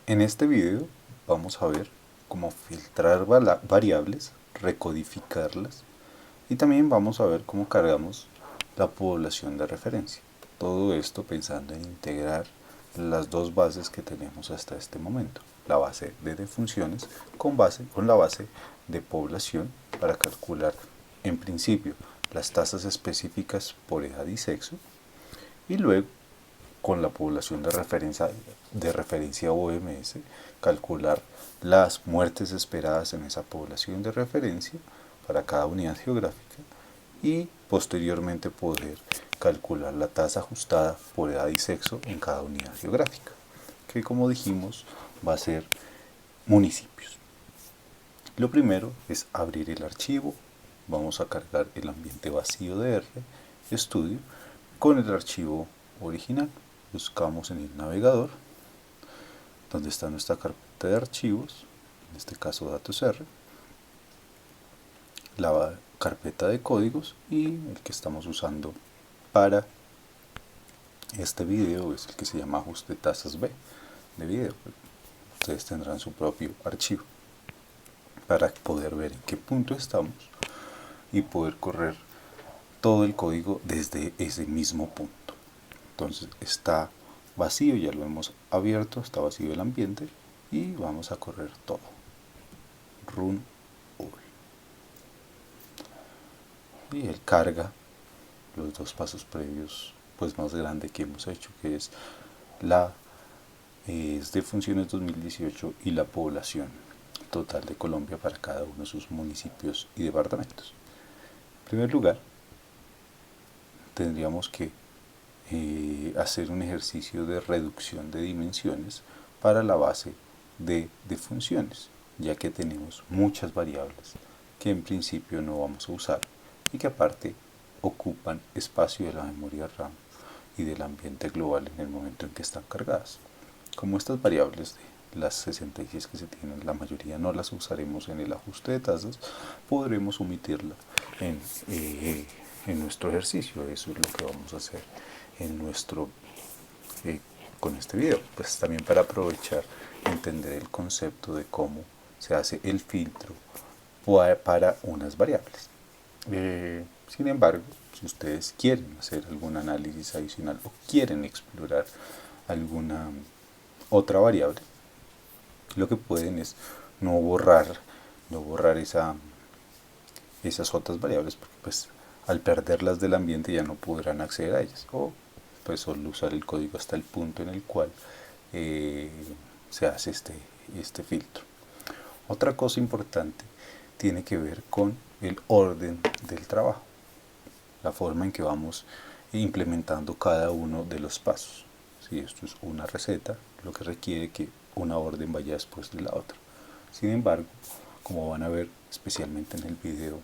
En este video vamos a ver cómo filtrar variables, recodificarlas y también vamos a ver cómo cargamos la población de referencia. Todo esto pensando en integrar las dos bases que tenemos hasta este momento, la base de defunciones con la base de población para calcular en principio las tasas específicas por edad y sexo y luego con la población de referencia OMS, calcular las muertes esperadas en esa población de referencia para cada unidad geográfica y posteriormente poder calcular la tasa ajustada por edad y sexo en cada unidad geográfica, que como dijimos va a ser municipios. Lo primero es abrir el archivo, vamos a cargar el ambiente vacío de R, estudio, con el archivo original. Buscamos en el navegador donde está nuestra carpeta de archivos, en este caso datos R, la carpeta de códigos y el que estamos usando para este video es el que se llama ajuste tasas B de video. Ustedes tendrán su propio archivo para poder ver en qué punto estamos y poder correr todo el código desde ese mismo punto. Entonces está vacío, ya lo hemos abierto, está vacío el ambiente y vamos a correr todo. Run all. Y él carga los dos pasos previos pues más grande que hemos hecho, que es la de funciones 2018 y la población total de Colombia para cada uno de sus municipios y departamentos. En primer lugar, tendríamos que hacer un ejercicio de reducción de dimensiones para la base de funciones, ya que tenemos muchas variables que en principio no vamos a usar y que aparte ocupan espacio de la memoria RAM y del ambiente global en el momento en que están cargadas. Como estas variables de las 66 que se tienen, la mayoría no las usaremos en el ajuste de tasas, podremos omitirla en nuestro ejercicio. Eso es lo que vamos a hacer en nuestro con este video, pues también para aprovechar entender el concepto de cómo se hace el filtro para unas variables. Sin embargo, si ustedes quieren hacer algún análisis adicional o quieren explorar alguna otra variable, lo que pueden es no borrar esas otras variables, porque pues al perderlas del ambiente ya no podrán acceder a ellas, o pues solo usar el código hasta el punto en el cual se hace este filtro. Otra cosa importante tiene que ver con el orden del trabajo, la forma en que vamos implementando cada uno de los pasos. Si esto es una receta, lo que requiere que una orden vaya después de la otra. Sin embargo, como van a ver especialmente en el video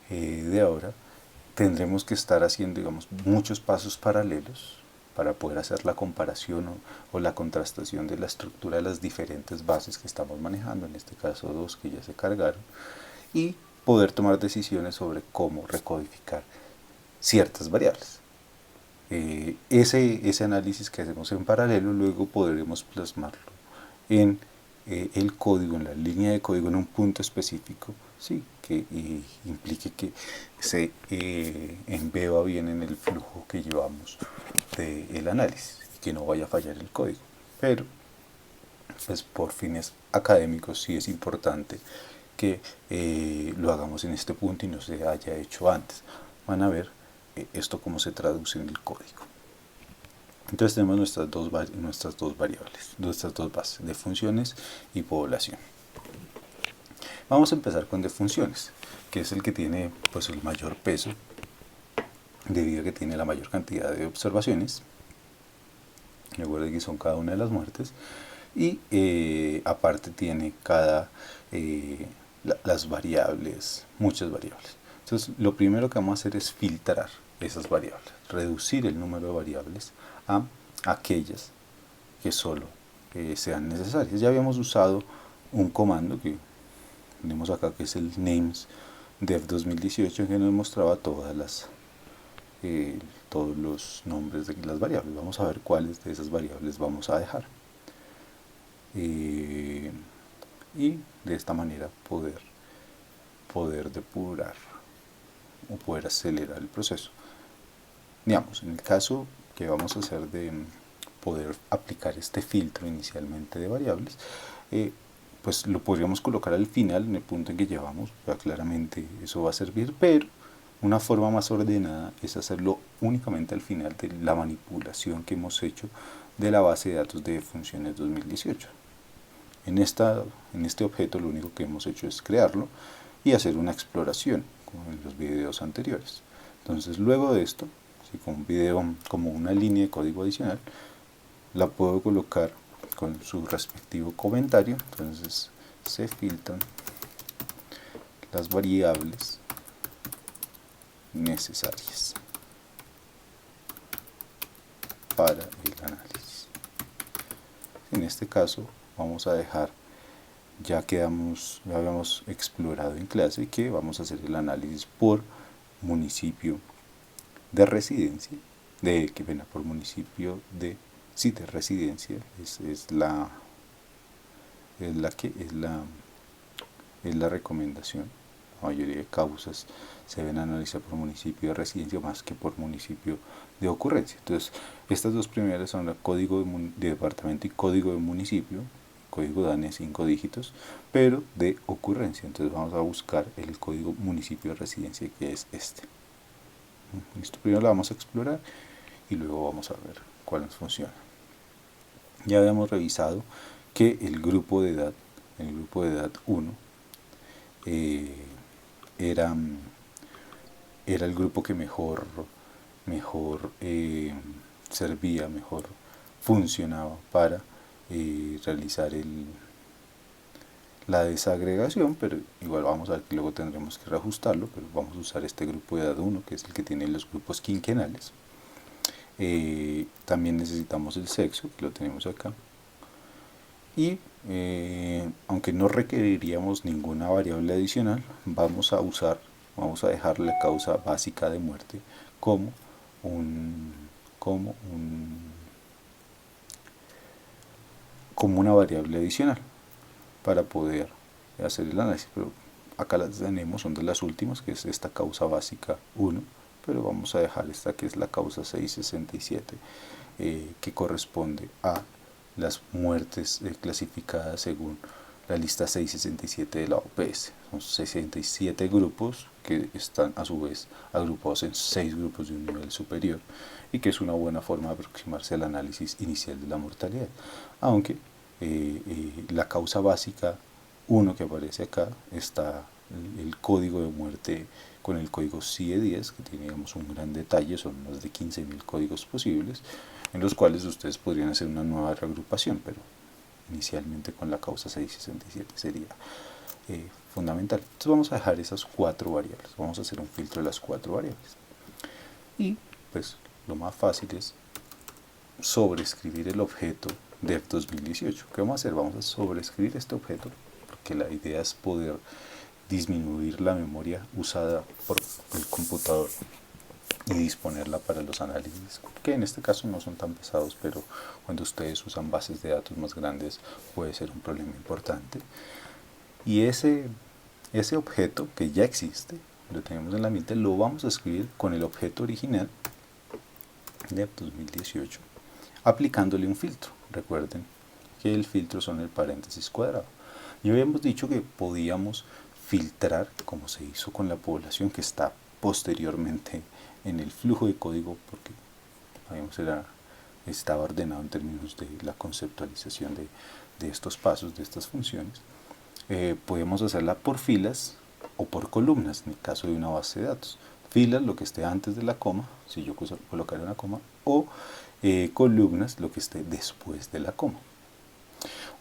de ahora, tendremos que estar haciendo, digamos, muchos pasos paralelos para poder hacer la comparación o la contrastación de la estructura de las diferentes bases que estamos manejando, en este caso dos que ya se cargaron, y poder tomar decisiones sobre cómo recodificar ciertas variables. Ese análisis que hacemos en paralelo luego podremos plasmarlo en el código, en la línea de código, en un punto específico, sí, que implique que se embeba bien en el flujo que llevamos del análisis y que no vaya a fallar el código. Pero, pues por fines académicos sí es importante que lo hagamos en este punto y no se haya hecho antes. Van a ver esto cómo se traduce en el código. Entonces tenemos nuestras dos variables, nuestras dos bases de funciones y población. Vamos a empezar con de funciones, que es el que tiene pues el mayor peso debido a que tiene la mayor cantidad de observaciones. Recuerden que son cada una de las muertes y aparte tiene las variables, muchas variables. Entonces lo primero que vamos a hacer es filtrar esas variables, reducir el número de variables a aquellas que solo sean necesarias. Ya habíamos usado un comando que tenemos acá, que es el names dev 2018, que nos mostraba todos los nombres de las variables. Vamos a ver cuáles de esas variables vamos a dejar. y de esta manera poder depurar o poder acelerar el proceso. Digamos, en el caso que vamos a hacer de poder aplicar este filtro inicialmente de variables, pues lo podríamos colocar al final, en el punto en que llevamos, ya claramente eso va a servir, pero una forma más ordenada es hacerlo únicamente al final de la manipulación que hemos hecho de la base de datos de funciones 2018. En este objeto lo único que hemos hecho es crearlo y hacer una exploración, como en los videos anteriores. Entonces luego de esto, si como un video, como una línea de código adicional, la puedo colocar con su respectivo comentario. Entonces se filtran las variables necesarias para el análisis. En este caso vamos a dejar, ya habíamos explorado en clase que vamos a hacer el análisis por municipio de residencia, por municipio de residencia, es la recomendación. La mayoría de causas se deben analizar por municipio de residencia más que por municipio de ocurrencia. Entonces, estas dos primeras son el código de departamento y código de municipio. Código DANE 5 dígitos, pero de ocurrencia. Entonces vamos a buscar el código municipio de residencia, que es este. Esto primero lo vamos a explorar y luego vamos a ver cuál nos funciona. Ya habíamos revisado que el grupo de edad 1, era el grupo que mejor servía, mejor funcionaba para realizar la desagregación, pero igual vamos a ver que luego tendremos que reajustarlo, pero vamos a usar este grupo de edad 1, que es el que tiene los grupos quinquenales. También necesitamos el sexo, que lo tenemos acá, y aunque no requeriríamos ninguna variable adicional, vamos a dejar la causa básica de muerte como una variable adicional para poder hacer el análisis. Pero acá las tenemos, son de las últimas, que es esta causa básica 1, pero vamos a dejar esta que es la causa 667, que corresponde a las muertes clasificadas según la lista 667 de la OPS. Son 67 grupos que están a su vez agrupados en 6 grupos de un nivel superior, y que es una buena forma de aproximarse al análisis inicial de la mortalidad. Aunque la causa básica 1 que aparece acá está el código de muerte con el código CIE10, que tiene, digamos, un gran detalle, son más de 15.000 códigos posibles, en los cuales ustedes podrían hacer una nueva reagrupación, pero inicialmente con la causa 667 sería fundamental. Entonces vamos a dejar esas 4 variables, vamos a hacer un filtro de las 4 variables. Y pues lo más fácil es sobreescribir el objeto de 2018. ¿Qué vamos a hacer? Vamos a sobreescribir este objeto, porque la idea es poder disminuir la memoria usada por el computador y disponerla para los análisis, que en este caso no son tan pesados, pero cuando ustedes usan bases de datos más grandes puede ser un problema importante. Y ese objeto que ya existe, lo tenemos en la mente, lo vamos a escribir con el objeto original de 2018, aplicándole un filtro. Recuerden que el filtro son el paréntesis cuadrado. Y habíamos dicho que podíamos filtrar, como se hizo con la población, que está posteriormente en el flujo de código, porque estaba ordenado en términos de la conceptualización de estos pasos, de estas funciones. Podemos hacerla por filas o por columnas, en el caso de una base de datos. Filas, lo que esté antes de la coma, si yo colocara una coma, o columnas, lo que esté después de la coma.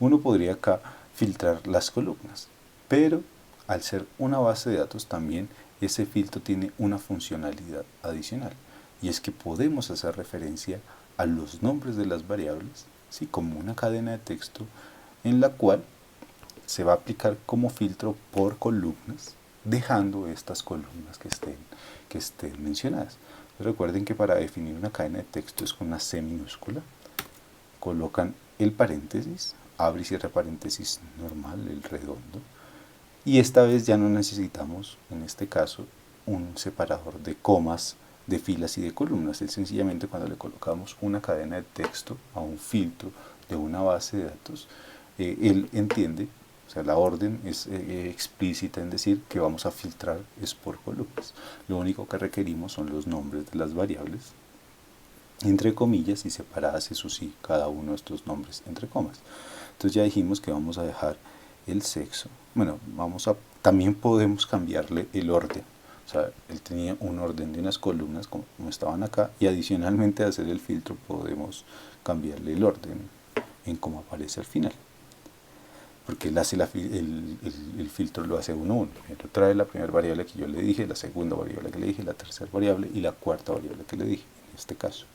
Uno podría acá filtrar las columnas, pero al ser una base de datos también ese filtro tiene una funcionalidad adicional, y es que podemos hacer referencia a los nombres de las variables, ¿sí?, como una cadena de texto en la cual se va a aplicar como filtro por columnas, dejando estas columnas que estén mencionadas. Recuerden que para definir una cadena de texto es con una C minúscula, colocan el paréntesis, abre y cierra paréntesis normal, el redondo, y esta vez ya no necesitamos, en este caso, un separador de comas, de filas y de columnas. Es sencillamente cuando le colocamos una cadena de texto a un filtro de una base de datos, él entiende, o sea, la orden es explícita en decir que vamos a filtrar es por columnas. Lo único que requerimos son los nombres de las variables, entre comillas, y separadas, eso sí, cada uno de estos nombres entre comas. Entonces ya dijimos que vamos a dejar el sexo. Bueno, también podemos cambiarle el orden. O sea, él tenía un orden de unas columnas como estaban acá, y adicionalmente a hacer el filtro podemos cambiarle el orden en cómo aparece al final. Porque él hace el filtro lo hace uno a uno. Primero trae la primera variable que yo le dije, la segunda variable que le dije, la tercera variable y la cuarta variable que le dije, en este caso.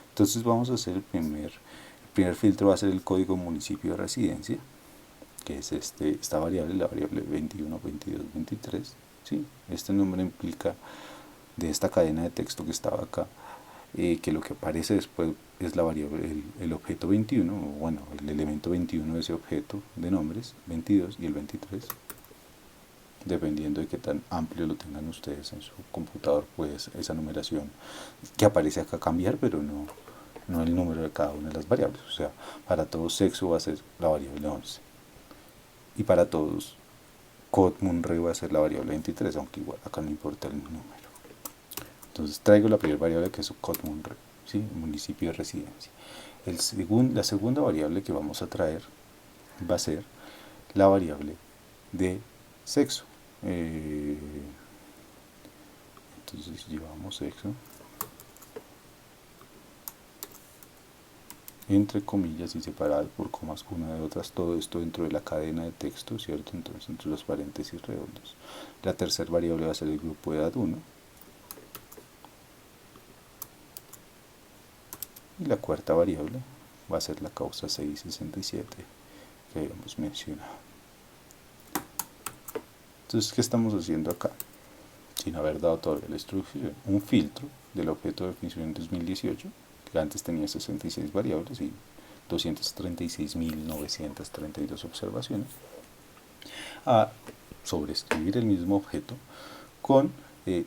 Entonces vamos a hacer el primer filtro va a ser el código municipio de residencia, que es esta variable, la variable 21, 22, 23. ¿Sí? Este número implica de esta cadena de texto que estaba acá, que lo que aparece después es la variable, el objeto 21, bueno, el elemento 21 de ese objeto de nombres, 22 y el 23. Dependiendo de qué tan amplio lo tengan ustedes en su computador, pues esa numeración que aparece acá cambiar, pero no el número de cada una de las variables. O sea, para todos sexo va a ser la variable 11. Y para todos cod_munre va a ser la variable 23, aunque igual acá no importa el número. Entonces traigo la primera variable que es cod_munre, ¿sí? Municipio de residencia. La segunda variable que vamos a traer va a ser la variable de sexo. Entonces llevamos sexo entre comillas y separado por comas una de otras, todo esto dentro de la cadena de texto, ¿cierto? Entonces entre los paréntesis redondos. La tercera variable va a ser el grupo de edad 1 y la cuarta variable va a ser la causa 667 que habíamos mencionado. Entonces, ¿qué estamos haciendo acá? Sin haber dado todavía la instrucción, un filtro del objeto de definición 2018, que antes tenía 66 variables y 236.932 observaciones, a sobreescribir el mismo objeto con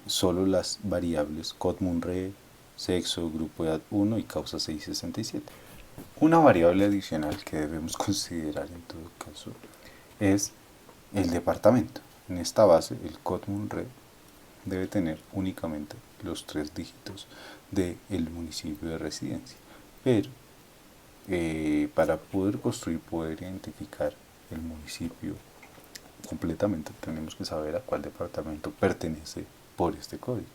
solo las variables cod_munre, sexo, grupo de edad 1 y causa 667. Una variable adicional que debemos considerar en todo caso es el departamento. En esta base, el cod_munre debe tener únicamente los 3 dígitos del municipio de residencia. Pero para poder construir, poder identificar el municipio completamente, tenemos que saber a cuál departamento pertenece por este código.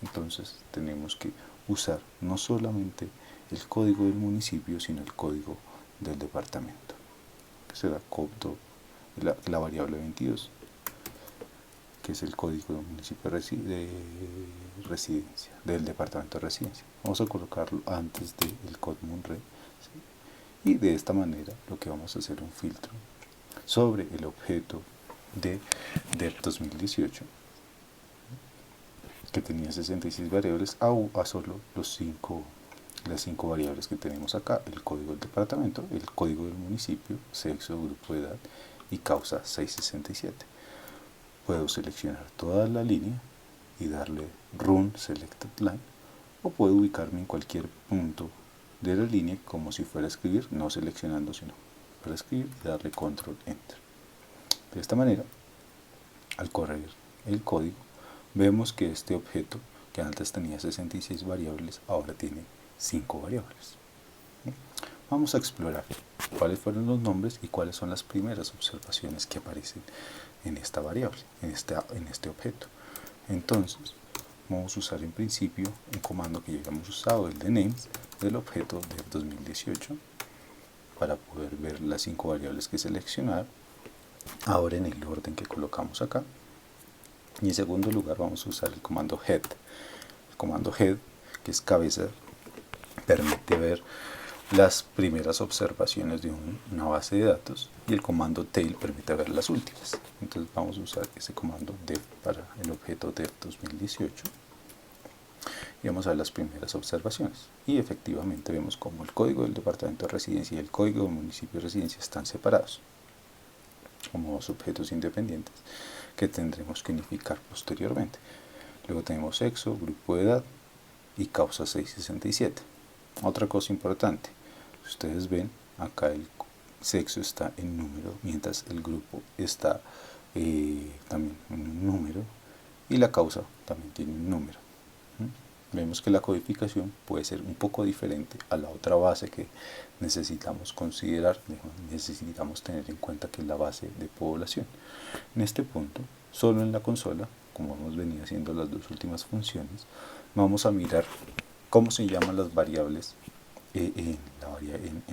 Entonces tenemos que usar no solamente el código del municipio, sino el código del departamento, que será cod2, la variable 22, que es el código del municipio de residencia, del departamento de residencia. Vamos a colocarlo antes del cod_munre, ¿sí? Y de esta manera lo que vamos a hacer un filtro sobre el objeto de DEF 2018, que tenía 66 variables, a solo las 5 variables que tenemos acá: el código del departamento, el código del municipio, sexo, grupo de edad y causa 667. Puedo seleccionar toda la línea y darle Run Selected Line, o puedo ubicarme en cualquier punto de la línea como si fuera a escribir, no seleccionando sino para escribir, y darle Control Enter. De esta manera, al correr el código, vemos que este objeto, que antes tenía 66 variables, ahora tiene 5 variables. Vamos a explorar cuáles fueron los nombres y cuáles son las primeras observaciones que aparecen en esta variable, en este objeto. Entonces, vamos a usar en principio un comando que ya habíamos usado, el de names, del objeto de 2018, para poder ver las 5 variables que seleccionar, ahora en el orden que colocamos acá. Y en segundo lugar vamos a usar el comando head. El comando head, que es cabeza, permite ver las primeras observaciones de una base de datos, y el comando tail permite ver las últimas. Entonces vamos a usar ese comando def para el objeto def 2018, y vamos a ver las primeras observaciones. Y efectivamente vemos como el código del departamento de residencia y el código del municipio de residencia están separados como dos objetos independientes que tendremos que unificar posteriormente. Luego tenemos sexo, grupo de edad y causa 667. Otra cosa importante, ustedes ven acá el sexo está en número, mientras el grupo está también en un número y la causa también tiene un número. Vemos que la codificación puede ser un poco diferente a la otra base que necesitamos considerar, necesitamos tener en cuenta que es la base de población. En este punto, solo en la consola, como hemos venido haciendo las dos últimas funciones, vamos a mirar cómo se llaman las variables en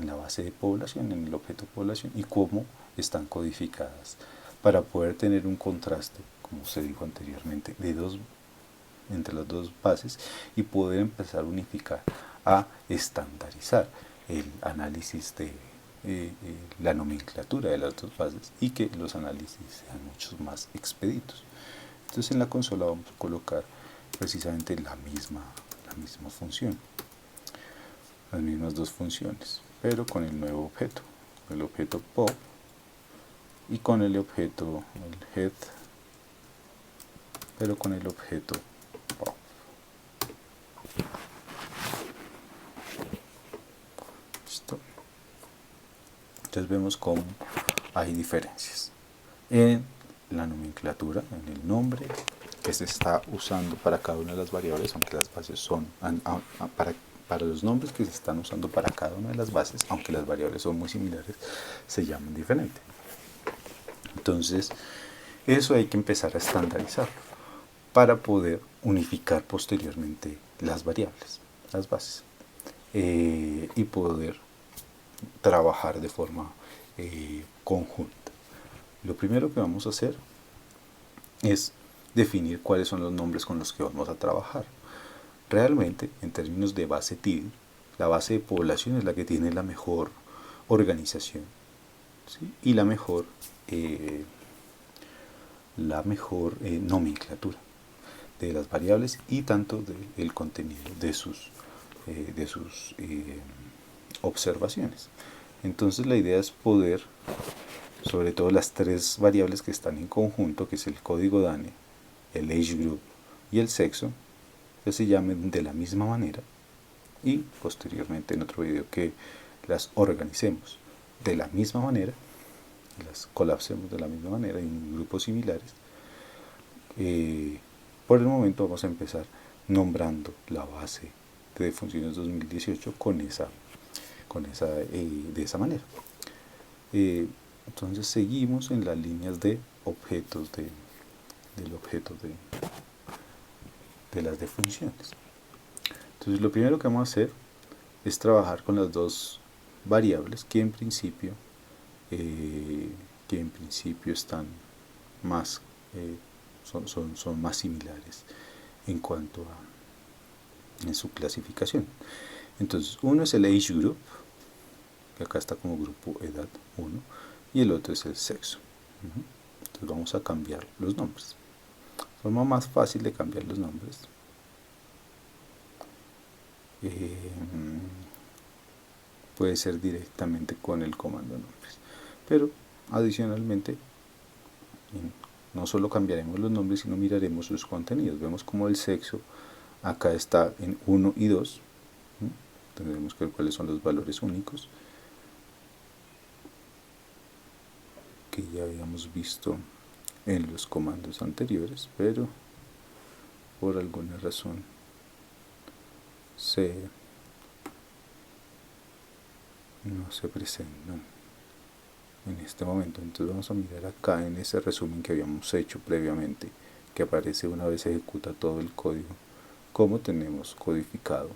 la base de población, en el objeto población, y cómo están codificadas para poder tener un contraste, como se dijo anteriormente, entre las dos bases y poder empezar a unificar, a estandarizar el análisis de la nomenclatura de las dos bases y que los análisis sean mucho más expeditos. Entonces en la consola vamos a colocar precisamente la misma función, las mismas dos funciones, pero con el nuevo objeto, el objeto pop y con el objeto el head, pero con el objeto pop. ¿Listo? Entonces vemos cómo hay diferencias en la nomenclatura, en el nombre que se está usando para cada una de las variables, aunque las bases son para los nombres que se están usando para cada una de las bases, aunque las variables son muy similares, se llaman diferente. Entonces, eso hay que empezar a estandarizarlo para poder unificar posteriormente las variables, las bases, y poder trabajar de forma conjunta. Lo primero que vamos a hacer es definir cuáles son los nombres con los que vamos a trabajar. Realmente, en términos de base TIDI, la base de población es la que tiene la mejor organización, ¿sí? Y la mejor nomenclatura de las variables y tanto del contenido de sus observaciones. Entonces la idea es poder, sobre todo las tres variables que están en conjunto, que es el código DANE, el age group y el sexo, que se llamen de la misma manera, y posteriormente en otro video que las organicemos de la misma manera, las colapsemos de la misma manera en grupos similares. Por el momento vamos a empezar nombrando la base de funciones 2018 de esa manera. Entonces seguimos en las líneas de objetos del objeto de las defunciones. Entonces lo primero que vamos a hacer es trabajar con las dos variables que en principio están más son más similares en cuanto en su clasificación. Entonces uno es el age group, que acá está como grupo edad 1, y el otro es el sexo. Entonces vamos a cambiar los nombres. La forma más fácil de cambiar los nombres puede ser directamente con el comando nombres, pero adicionalmente no solo cambiaremos los nombres, sino miraremos sus contenidos. Vemos como el sexo acá está en 1 y 2. Tendremos que ver cuáles son los valores únicos que ya habíamos visto en los comandos anteriores, pero por alguna razón no se presentan en este momento. Entonces vamos a mirar acá en ese resumen que habíamos hecho previamente, que aparece una vez se ejecuta todo el código, cómo tenemos codificado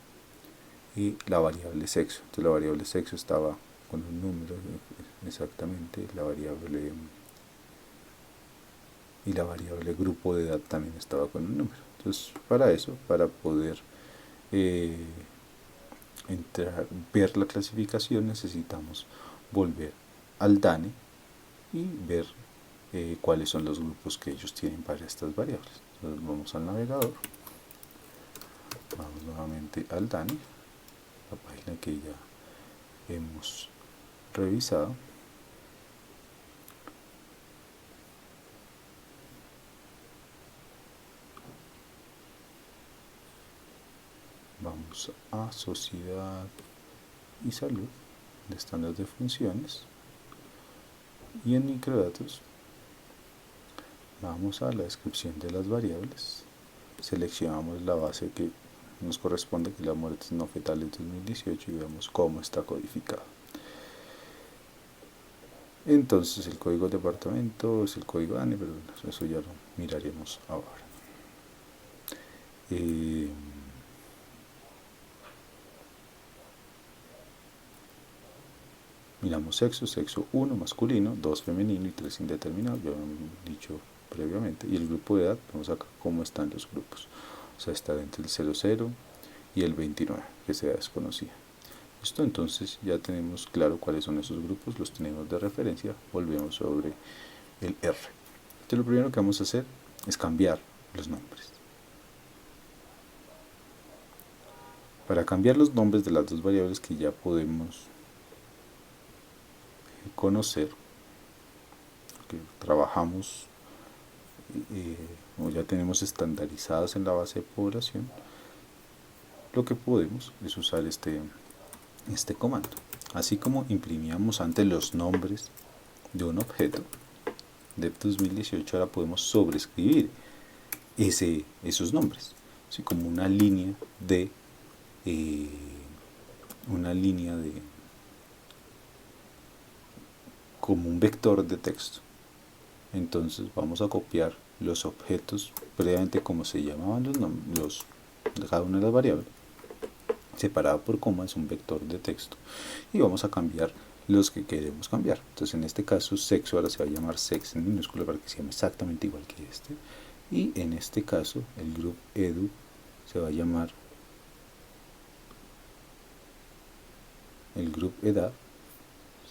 y la variable sexo. Entonces la variable sexo estaba con un número exactamente, y la variable grupo de edad también estaba con un número. Entonces para eso, para poder ver la clasificación, necesitamos volver al DANE y ver cuáles son los grupos que ellos tienen para estas variables. Entonces vamos al navegador Vamos nuevamente al DANE, la página que ya hemos revisado. Vamos a Sociedad y Salud, de estándar de funciones, y en microdatos vamos a la descripción de las variables, seleccionamos la base que nos corresponde, que es la muertes no fetales 2018, y vemos cómo está codificado. Entonces el código de departamento es el código DANE, pero eso ya lo miraremos ahora. Miramos sexo, sexo 1 masculino, 2 femenino y 3 indeterminado, ya lo hemos dicho previamente. Y el grupo de edad, vamos acá cómo están los grupos. O sea, está entre el 00 y el 29, que sea desconocida. Listo, entonces ya tenemos claro cuáles son esos grupos, los tenemos de referencia. Volvemos sobre el R. Entonces lo primero que vamos a hacer es cambiar los nombres. Para cambiar los nombres de las dos variables que ya podemos conocer, que trabajamos o ya tenemos estandarizadas en la base de población, lo que podemos es usar este comando. Así como imprimíamos antes los nombres de un objeto de 2018, ahora podemos sobreescribir esos nombres, así como una línea de como un vector de texto. Entonces vamos a copiar los objetos previamente como se llamaban los de cada una de las variables, separado por coma, es un vector de texto, y vamos a cambiar los que queremos cambiar. Entonces en este caso sexo ahora se va a llamar sex en minúscula para que se llame exactamente igual que este, y en este caso el grupo edu se va a llamar el grupo edad,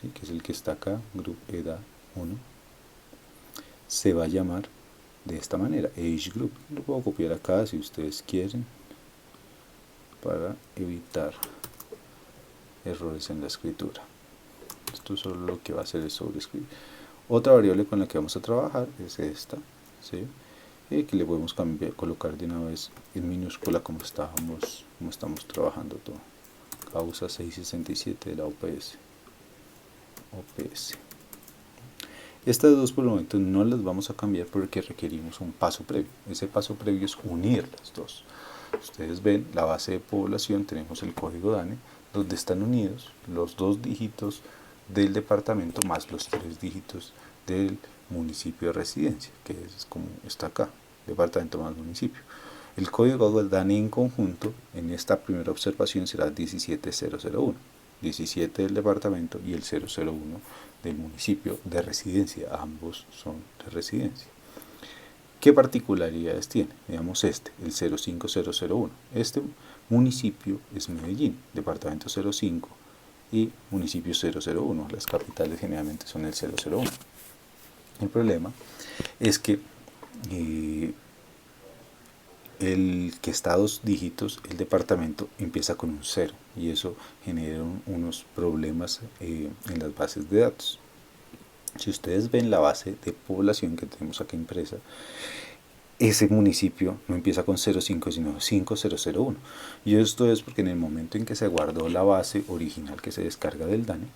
¿sí? Que es el que está acá, grupo edad 1, se va a llamar de esta manera, age group. Lo puedo copiar acá si ustedes quieren para evitar errores en la escritura. Esto solo lo que va a hacer es sobreescribir. Otra variable con la que vamos a trabajar es esta, ¿sí? Que le podemos colocar de una vez en minúscula como estamos trabajando todo. Causa 667 de la OPS. Estas dos por el momento no las vamos a cambiar porque requerimos un paso previo. Ese paso previo es unir las dos. Ustedes ven la base de población, tenemos el código DANE, donde están unidos los 2 dígitos del departamento más los 3 dígitos del municipio de residencia, que es como está acá, departamento más municipio. El código DANE en conjunto en esta primera observación será 17001, 17 del departamento y el 001 del municipio de residencia, ambos son de residencia. ¿Qué particularidades tiene? Veamos el 05001. Este municipio es Medellín, departamento 05 y municipio 001. Las capitales generalmente son el 001. El problema es que el que está a 2 dígitos, el departamento empieza con un 0 y eso genera unos problemas en las bases de datos. Si ustedes ven la base de población que tenemos aquí impresa, ese municipio no empieza con 05 sino 5001, y esto es porque en el momento en que se guardó la base original que se descarga del DANE,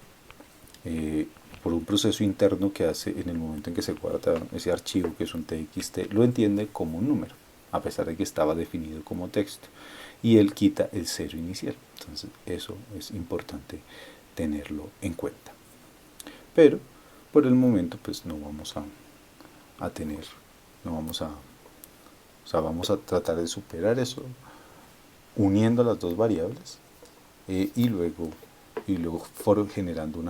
por un proceso interno que hace en el momento en que se guarda ese archivo, que es un TXT, lo entiende como un número, a pesar de que estaba definido como texto, y él quita el 0 inicial. Entonces eso es importante tenerlo en cuenta. Pero por el momento pues no vamos a tener, no vamos a, o sea, vamos a tratar de superar eso uniendo las dos variables y luego generando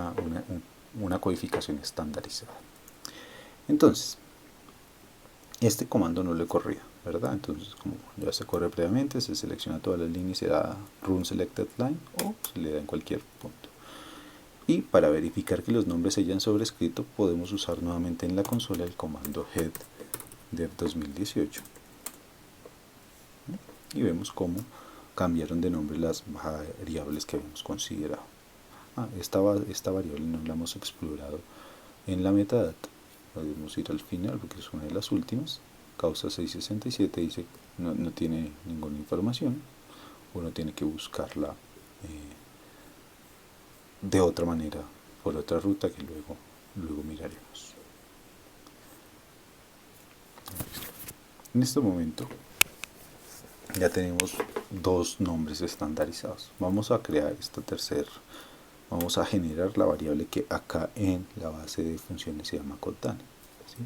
una codificación estandarizada. Entonces, este comando no le corría, ¿verdad? Entonces, como ya se corre previamente, se selecciona todas las líneas y se da run selected line o se le da en cualquier punto. Y para verificar que los nombres se hayan sobrescrito, podemos usar nuevamente en la consola el comando head dev 2018. Y vemos cómo cambiaron de nombre las variables que habíamos considerado. Esta variable no la hemos explorado en la metadata. Podemos ir al final porque es una de las últimas. Causa 667 dice no tiene ninguna información. Uno tiene que buscarla de otra manera, por otra ruta que luego miraremos. En este momento ya tenemos dos nombres estandarizados. Vamos a crear vamos a generar la variable que acá en la base de funciones se llama codedane, ¿sí?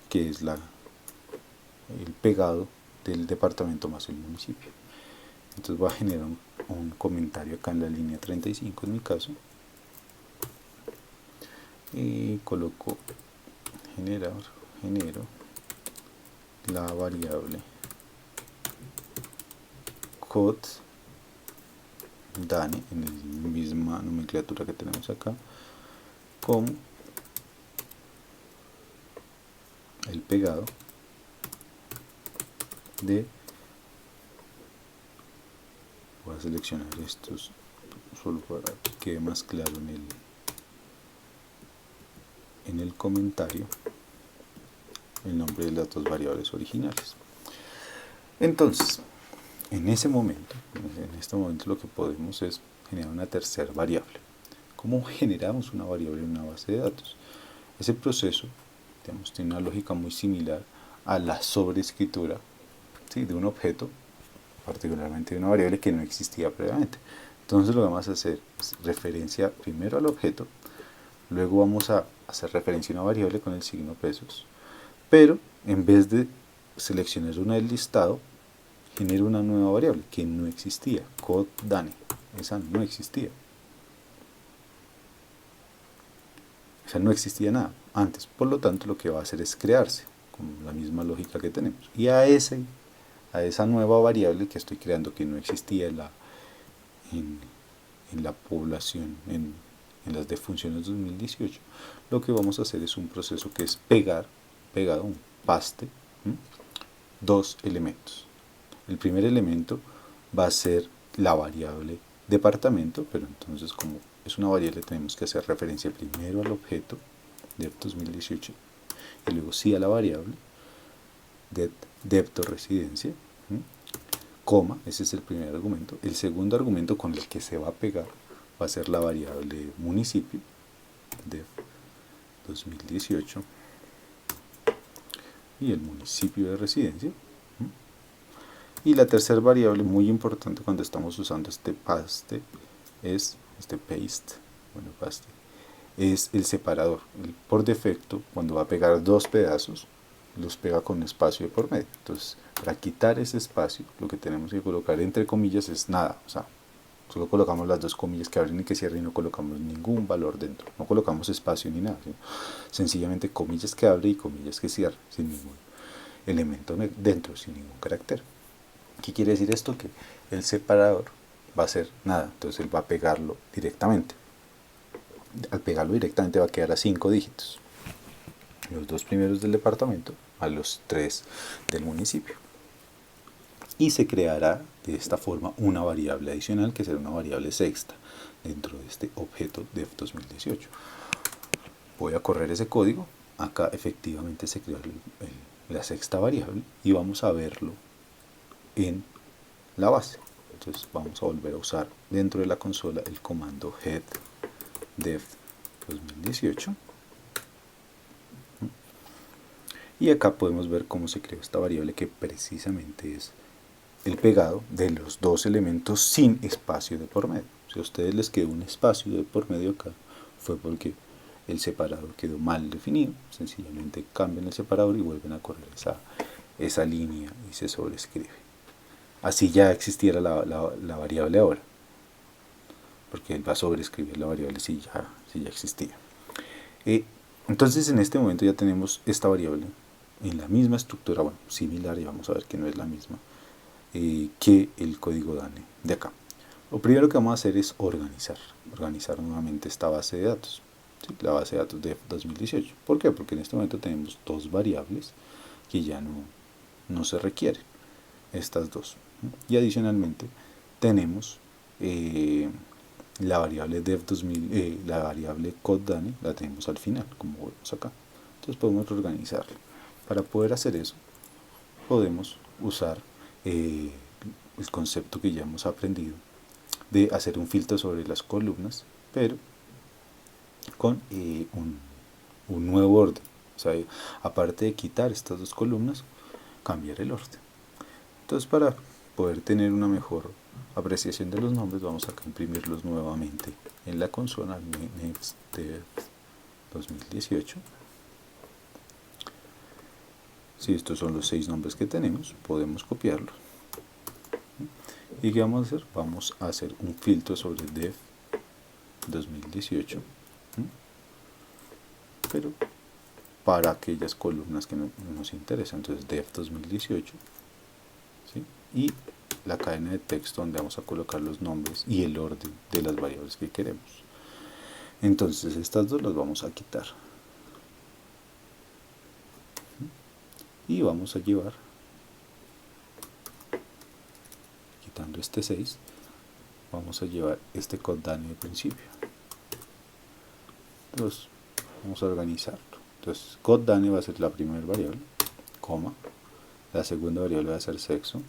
Que es el pegado del departamento más el municipio. Entonces voy a generar un comentario acá en la línea 35 en mi caso, y coloco genero la variable codedane en la misma nomenclatura que tenemos acá, como el pegado de, voy a seleccionar estos solo para que quede más claro en el comentario el nombre de las dos variables originales. Entonces, en este momento lo que podemos es generar una tercera variable. ¿Cómo generamos una variable en una base de datos? Ese proceso, digamos, tiene una lógica muy similar a la sobreescritura, ¿sí?, de un objeto, particularmente de una variable que no existía previamente. Entonces lo que vamos a hacer es referencia primero al objeto, luego vamos a hacer referencia a una variable con el signo pesos, pero en vez de seleccionar una del listado, genero una nueva variable que no existía, codedane. Esa no existía. O sea, no existía nada antes. Por lo tanto, lo que va a hacer es crearse, con la misma lógica que tenemos. Y a esa nueva variable que estoy creando, que no existía en la población, en las defunciones 2018, lo que vamos a hacer es un proceso que es pegado, un paste, dos elementos. El primer elemento va a ser la variable departamento, pero entonces como es una variable tenemos que hacer referencia primero al objeto de 2018 y luego sí a la variable depto residencia, coma, ese es el primer argumento. El segundo argumento con el que se va a pegar va a ser la variable municipio de 2018 y el municipio de residencia. Y la tercera variable muy importante cuando estamos usando este paste es es el separador. Por defecto, cuando va a pegar dos pedazos, los pega con espacio de por medio. Entonces, para quitar ese espacio, lo que tenemos que colocar entre comillas es nada. O sea, solo colocamos las dos comillas que abren y que cierran y no colocamos ningún valor dentro. No colocamos espacio ni nada, ¿sí? Sencillamente comillas que abre y comillas que cierran, sin ningún elemento dentro, sin ningún carácter. ¿Qué quiere decir esto? Que el separador va a ser nada, entonces él va a pegarlo directamente. Al pegarlo directamente va a quedar a 5 dígitos. Los dos primeros del departamento a los 3 del municipio. Y se creará de esta forma una variable adicional que será una variable sexta dentro de este objeto de 2018. Voy a correr ese código. Acá efectivamente se creó la sexta variable y vamos a verlo en la base. Entonces vamos a volver a usar dentro de la consola el comando head def 2018 y acá podemos ver cómo se creó esta variable que precisamente es el pegado de los dos elementos sin espacio de por medio. Si a ustedes les quedó un espacio de por medio acá, fue porque el separador quedó mal definido. Sencillamente cambian el separador y vuelven a correr esa línea y se sobrescribe. Así ya existiera la variable ahora, porque él va a sobreescribir la variable si ya existía. Entonces en este momento ya tenemos esta variable en la misma estructura, bueno, similar, y vamos a ver que no es la misma que el código dane de acá. Lo primero que vamos a hacer es organizar nuevamente esta base de datos, ¿sí? La base de datos de 2018. ¿Por qué? Porque en este momento tenemos dos variables que ya no se requieren, estas dos. Y adicionalmente tenemos la variable def2000, la variable coddane la tenemos al final, como vemos acá. Entonces podemos reorganizarla. Para poder hacer eso, podemos usar el concepto que ya hemos aprendido de hacer un filtro sobre las columnas, pero con un nuevo orden. O sea, aparte de quitar estas dos columnas, cambiar el orden. Entonces, para poder tener una mejor apreciación de los nombres, vamos acá a imprimirlos nuevamente en la consola NeXTDev 2018. Si estos son los 6 nombres que tenemos, podemos copiarlos. ¿Y qué vamos a hacer? Vamos a hacer un filtro sobre Dev 2018, pero para aquellas columnas que nos interesan. Entonces Dev 2018, ¿sí? Y la cadena de texto donde vamos a colocar los nombres y el orden de las variables que queremos. Entonces estas dos las vamos a quitar y vamos a llevar, quitando este 6, vamos a llevar este coddane de principio. Entonces vamos a organizarlo. Entonces coddane va a ser la primera variable, coma, la segunda variable va a ser sexo,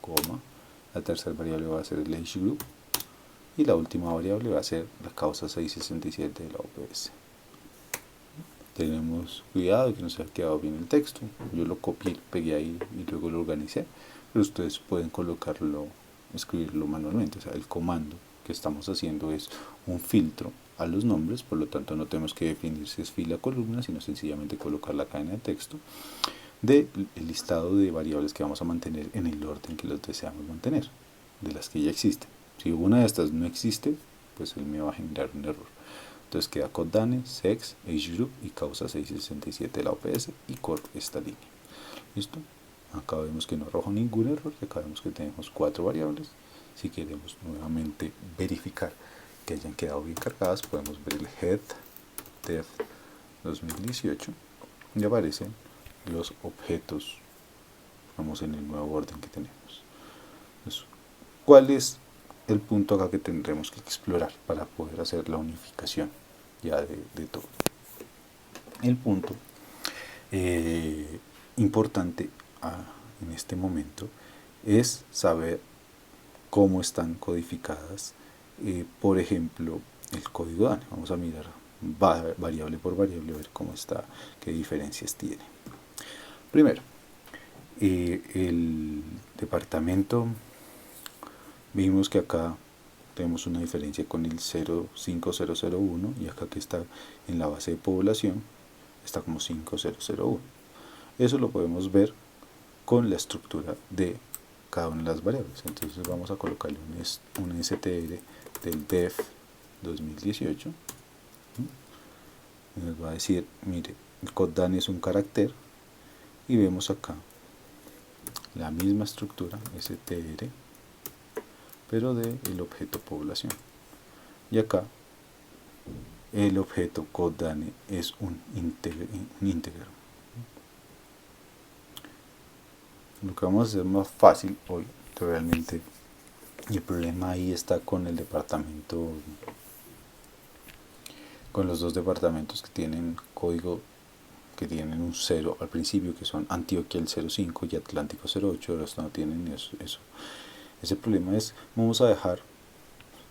coma, la tercera variable va a ser el age group y la última variable va a ser la causa 667 de la OPS. Tenemos cuidado de que no se haya quedado bien el texto. Yo lo copié, pegué ahí y luego lo organicé, pero ustedes pueden colocarlo, escribirlo manualmente. O sea, el comando que estamos haciendo es un filtro a los nombres, por lo tanto no tenemos que definir si es fila o columna, sino sencillamente colocar la cadena de texto del listado de variables que vamos a mantener en el orden que los deseamos mantener, de las que ya existen. Si una de estas no existe, pues él me va a generar un error. Entonces queda coddane, sex, age group y causa 667 de la OPS y corro esta línea. ¿Listo? Acá vemos que no arroja ningún error, acá vemos que tenemos 4 variables. Si queremos nuevamente verificar que hayan quedado bien cargadas, podemos ver el head dev 2018 y aparecen los objetos, vamos, en el nuevo orden que tenemos. Entonces, ¿cuál es el punto acá que tendremos que explorar para poder hacer la unificación ya de todo? El punto importante en este momento es saber cómo están codificadas, por ejemplo, el código DANE. Vamos a mirar variable por variable, a ver cómo está, qué diferencias tiene. Primero, el departamento, vimos que acá tenemos una diferencia con el 05001 y acá que está en la base de población está como 5001. Eso lo podemos ver con la estructura de cada una de las variables. Entonces vamos a colocarle un str del def 2018. Nos va a decir, mire, el coddane es un carácter y vemos acá la misma estructura str pero del objeto población. Y acá el objeto coddane es un íntegro. Lo que vamos a hacer más fácil hoy, realmente, y el problema ahí está con el departamento, con los dos departamentos que tienen código, que tienen un 0 al principio, que son Antioquia el 05 y Atlántico 08, los no tienen eso. Ese problema es, vamos a dejar,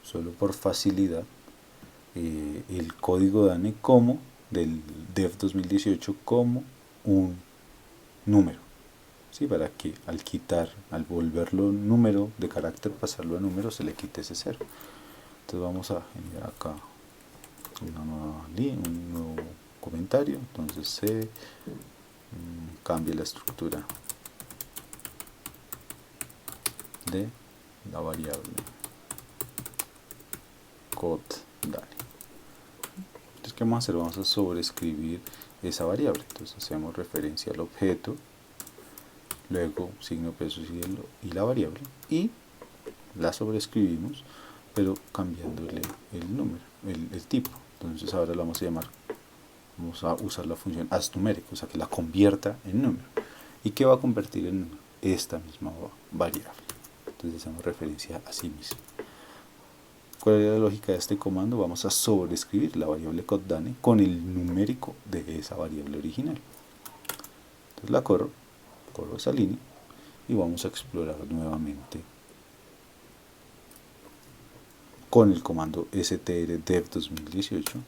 solo por facilidad, el código DANE como, del DEF 2018, como un número. ¿Sí? Para que al volverlo número de carácter, pasarlo a número, se le quite ese 0. Entonces vamos a generar acá una nueva línea, un nuevo comentario. Entonces se cambia la estructura de la variable coddane. Entonces, ¿qué vamos a hacer? Vamos a sobreescribir esa variable. Entonces hacemos referencia al objeto, luego signo peso y la variable, y la sobreescribimos, pero cambiándole el número, el tipo. Entonces ahora la vamos a llamar, vamos a usar la función asNumeric, o sea que la convierta en número. ¿Y qué va a convertir en esta misma variable? entonces hacemos referencia a sí mismo. ¿Cuál es la lógica de este comando? Vamos a sobreescribir la variable codedane con el numérico de esa variable original. Entonces la corro esa línea y vamos a explorar nuevamente con el comando strdev 2018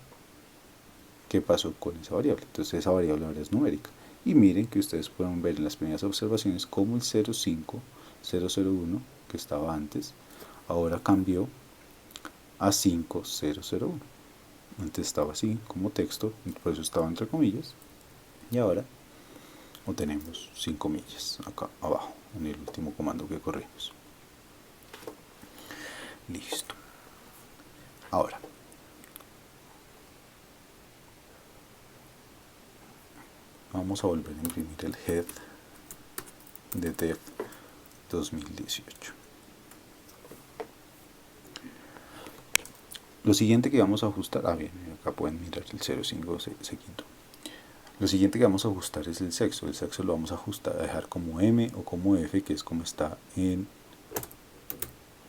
qué pasó con esa variable. Entonces esa variable ahora es numérica. Y miren que ustedes pueden ver en las primeras observaciones como el 05001 que estaba antes, ahora cambió a 5001. Antes estaba así como texto, por eso estaba entre comillas, y ahora lo tenemos sin comillas acá abajo en el último comando que corrimos. Listo. Ahora vamos a volver a imprimir el head de dev 2018. Lo siguiente que vamos a ajustar, bien, acá pueden mirar el 05 se quitó. Lo siguiente que vamos a ajustar es el sexo. El sexo lo vamos a ajustar, a dejar como M o como F, que es como está en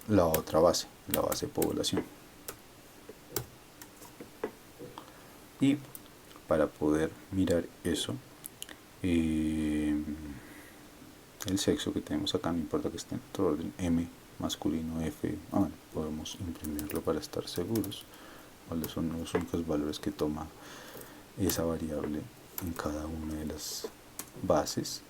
la otra base, la base población. Y para poder mirar eso, el sexo que tenemos acá, no importa que esté en otro orden, M masculino, F, bueno, podemos imprimirlo para estar seguros cuáles son los únicos valores que toma esa variable en cada una de las bases.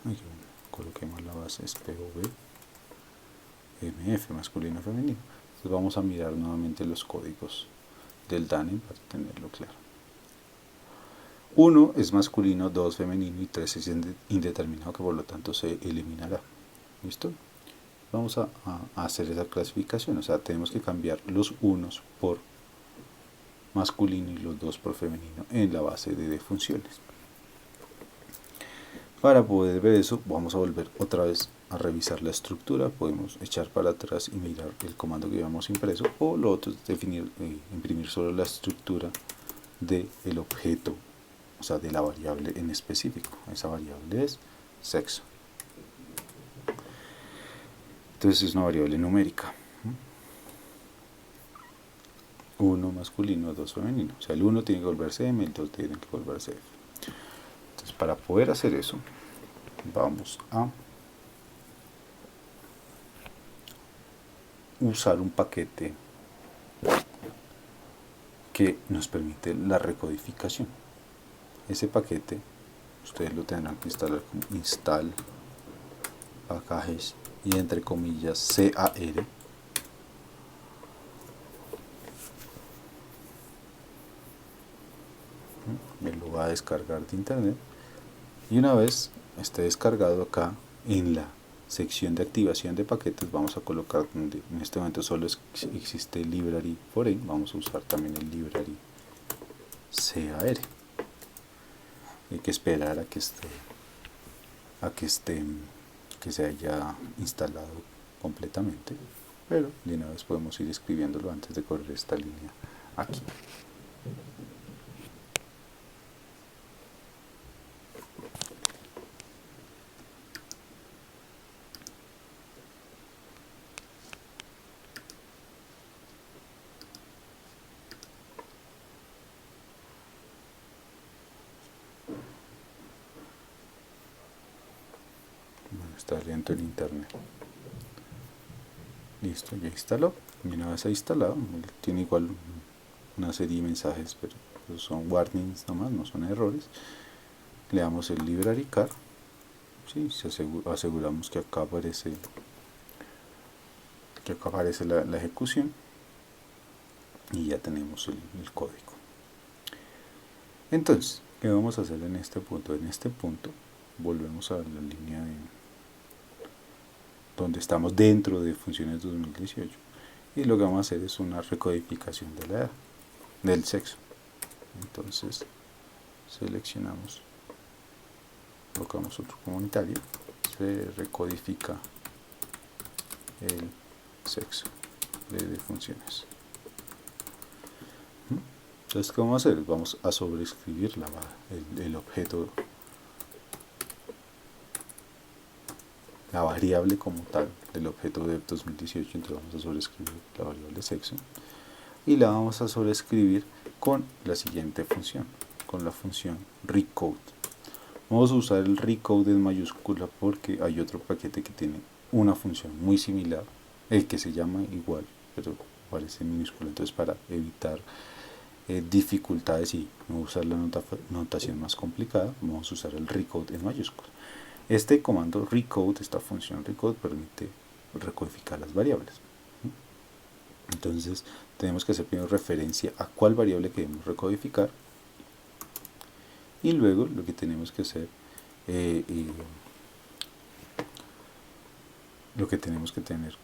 Aquí coloquemos la base es POV MF masculino femenino. Entonces vamos a mirar nuevamente los códigos del DANE para tenerlo claro. 1 es masculino, 2 femenino y 3 es indeterminado, que por lo tanto se eliminará. ¿Listo? Vamos a hacer esa clasificación, o sea, tenemos que cambiar los unos por masculino y los 2 por femenino en la base de funciones. Para poder ver eso, vamos a volver otra vez a revisar la estructura. Podemos echar para atrás y mirar el comando que habíamos impreso, o lo otro es definir, imprimir solo la estructura del objeto, o sea, de la variable en específico. Esa variable es sexo. Entonces es una variable numérica. 1 masculino, 2 femenino. O sea, el 1 tiene que volverse M, el 2 tiene que volverse F. Entonces, para poder hacer eso, vamos a usar un paquete que nos permite la recodificación. Ese paquete ustedes lo tendrán que instalar como install packages y entre comillas car. Me lo va a descargar de internet, y una vez esté descargado, acá en la sección de activación de paquetes vamos a colocar, donde en este momento solo existe el library foreign, vamos a usar también el library car. Hay que esperar a que se haya instalado completamente, pero de una vez podemos ir escribiéndolo antes de correr esta línea aquí. Está lento el internet. Listo, ya instaló. Y una vez instalado, tiene igual una serie de mensajes, pero son warnings nomás, no son errores. Le damos el library car. Sí, aseguramos que acá aparece la ejecución, y ya tenemos el código. Entonces, ¿qué vamos a hacer en este punto? En este punto volvemos a la línea donde estamos dentro de funciones 2018, y lo que vamos a hacer es una recodificación de la edad, del sexo. Entonces seleccionamos, colocamos otro comunitario, se recodifica el sexo de funciones. Entonces, ¿qué vamos a hacer? Vamos a sobreescribir el objeto, la variable como tal del objeto de 2018. Entonces vamos a sobreescribir la variable sexo y la vamos a sobreescribir con la siguiente función, con la función recode. Vamos a usar el recode en mayúscula porque hay otro paquete que tiene una función muy similar, el que se llama igual, pero parece minúscula. Entonces, para evitar dificultades y no usar la notación más complicada, vamos a usar el recode en mayúscula. Este comando recode, esta función recode, permite recodificar las variables. Entonces tenemos que hacer primero referencia a cuál variable queremos recodificar y luego lo que tenemos que hacer lo que tenemos que tener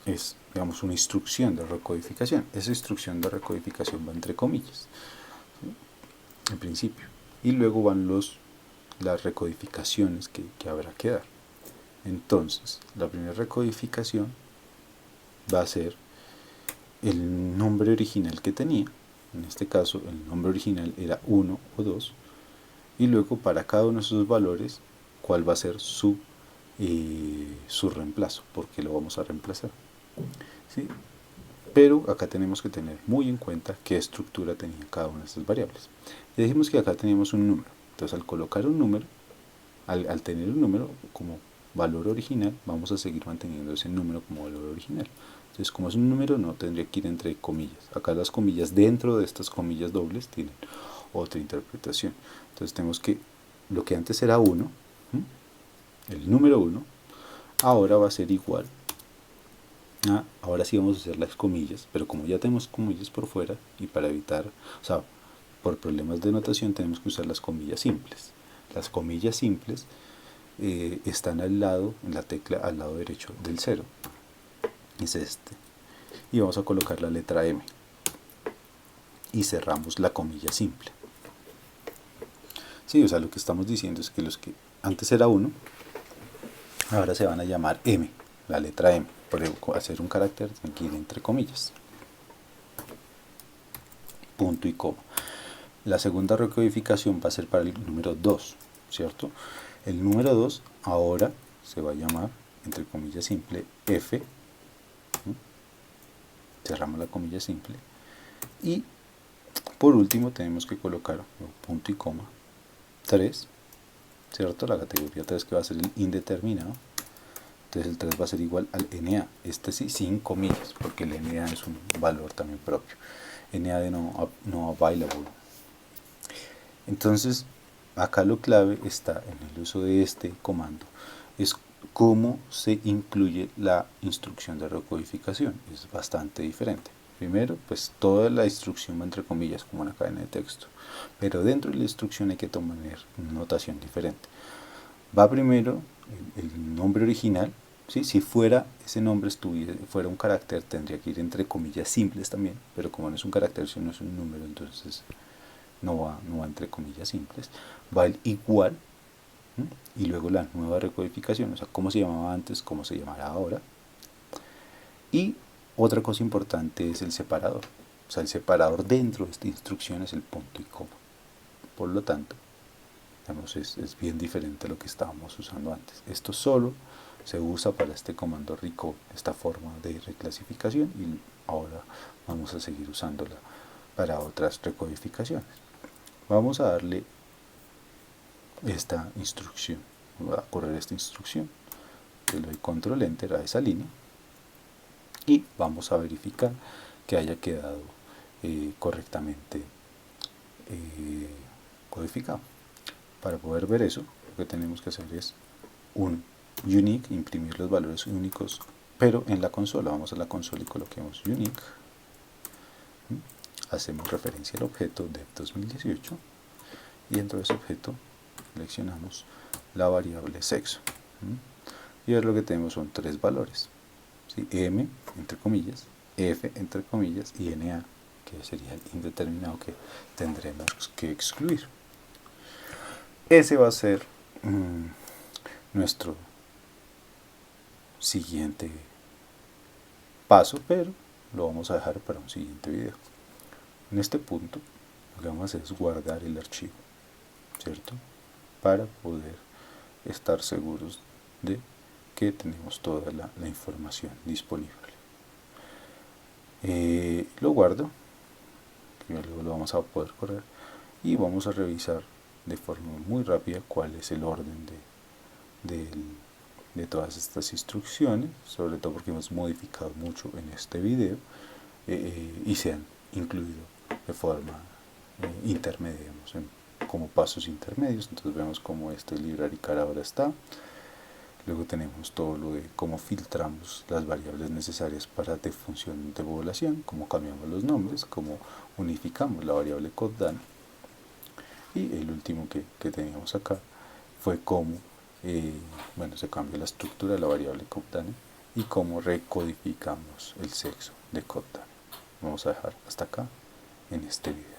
es, digamos, una instrucción de recodificación. Esa instrucción de recodificación va entre comillas, ¿sí? En principio, y luego van las recodificaciones que habrá que dar. Entonces, la primera recodificación va a ser el nombre original que tenía. En este caso, el nombre original era 1 o 2. Y luego, para cada uno de esos valores, cuál va a ser su reemplazo, porque lo vamos a reemplazar. ¿Sí? Pero acá tenemos que tener muy en cuenta qué estructura tenía cada una de estas variables. Ya dijimos que acá teníamos un número. Entonces, al colocar un número, al tener un número como valor original, vamos a seguir manteniendo ese número como valor original. Entonces, como es un número, no tendría que ir entre comillas. Acá las comillas dentro de estas comillas dobles tienen otra interpretación. Entonces tenemos que lo que antes era 1, el número 1, ahora va a ser igual a, ahora sí vamos a hacer las comillas, pero como ya tenemos comillas por fuera y para evitar, o sea, por problemas de notación tenemos que usar las comillas simples. Las comillas simples están al lado, en la tecla al lado derecho del 0. Es este. Y vamos a colocar la letra M. Y cerramos la comilla simple. Sí, o sea, lo que estamos diciendo es que los que antes era 1, ahora se van a llamar M, la letra M. Por hacer un carácter tiene que ir entre comillas. Punto y coma. La segunda recodificación va a ser para el número 2, ¿cierto? El número 2 ahora se va a llamar, entre comillas simple, F. Cerramos la comilla simple. Y por último tenemos que colocar punto y coma 3, ¿cierto? La categoría 3 que va a ser el indeterminado. Entonces el 3 va a ser igual al NA. Este sí, sin comillas, porque el NA es un valor también propio. NA de no available. Entonces, acá lo clave está en el uso de este comando. Es cómo se incluye la instrucción de recodificación. Es bastante diferente. Primero, pues toda la instrucción va entre comillas, como una cadena de texto. Pero dentro de la instrucción hay que tomar una notación diferente. Va primero el nombre original. ¿Sí? Si fuera ese nombre fuera un carácter, tendría que ir entre comillas simples también. Pero como no es un carácter, sino es un número, entonces no va entre comillas simples, va el igual y luego la nueva recodificación, o sea, cómo se llamaba antes, cómo se llamará ahora. Y otra cosa importante es el separador, o sea, el separador dentro de esta instrucción es el punto y coma. Por lo tanto, digamos, es bien diferente a lo que estábamos usando antes. Esto solo se usa para este comando recode, esta forma de reclasificación, y ahora vamos a seguir usándola para otras recodificaciones. Vamos a darle esta instrucción, voy a correr esta instrucción, le doy control enter a esa línea y vamos a verificar que haya quedado correctamente codificado. Para poder ver eso, lo que tenemos que hacer es un unique, imprimir los valores únicos, pero en la consola. Vamos a la consola y coloquemos unique, hacemos referencia al objeto de 2018 y dentro de ese objeto seleccionamos la variable sexo. Y ahora lo que tenemos son tres valores, ¿sí? M, entre comillas, F, entre comillas, y NA, que sería el indeterminado que tendremos que excluir. Ese va a ser nuestro siguiente paso, pero lo vamos a dejar para un siguiente video. En este punto lo que vamos a hacer es guardar el archivo, ¿cierto? Para poder estar seguros de que tenemos toda la información disponible. Lo guardo, que luego lo vamos a poder correr, y vamos a revisar de forma muy rápida cuál es el orden de todas estas instrucciones, sobre todo porque hemos modificado mucho en este video y se han incluido de forma intermedia, digamos, como pasos intermedios. Entonces vemos cómo este library car ahora está. Luego tenemos todo lo de cómo filtramos las variables necesarias para función de población, cómo cambiamos los nombres, cómo unificamos la variable codedata. Y el último que teníamos acá fue cómo se cambia la estructura de la variable codedata y cómo recodificamos el sexo de codedata. Vamos a dejar hasta acá en este video.